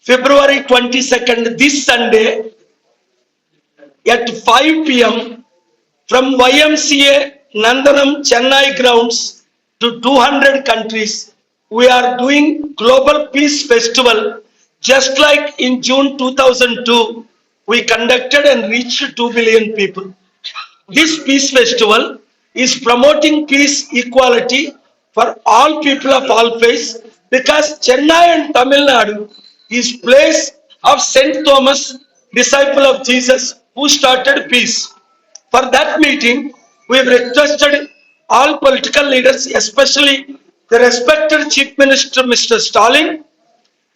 February 22nd, this Sunday at 5 p.m. from YMCA Nandanam Chennai grounds to 200 countries. We are doing Global Peace Festival just like in June 2002 we conducted and reached 2 billion people. This peace festival is promoting peace, equality for all people of all faiths because Chennai and Tamil Nadu is place of Saint Thomas, disciple of Jesus, who started peace. For that meeting, we have requested all political leaders, especially the respected Chief Minister Mr. Stalin,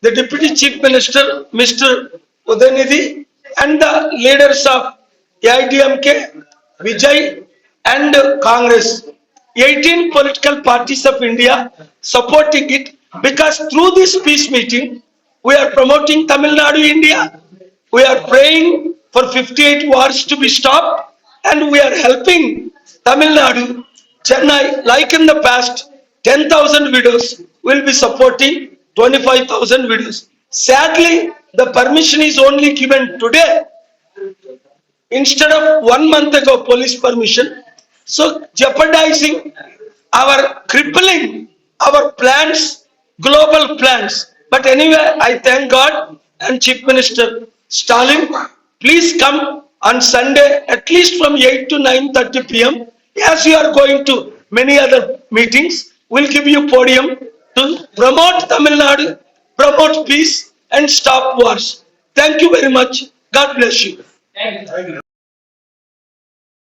the Deputy Chief Minister Mr. Udayanidhi, and the leaders of AIDMK, Vijay, and Congress. 18 political parties of India supporting it because through this peace meeting, we are promoting Tamil Nadu, India. We are praying for 58 wars to be stopped and we are helping Tamil Nadu, Chennai, like in the past, 10,000 widows will be supporting 25,000 widows. Sadly, the permission is only given today instead of 1 month ago police permission. So jeopardizing our crippling our plans, global plans. But anyway, I thank God and Chief Minister Stalin. Please come on Sunday at least from 8 to 9:30 p.m. As you are going to many other meetings, we'll give you podium to promote Tamil Nadu, promote peace and stop wars. Thank you very much. God bless you.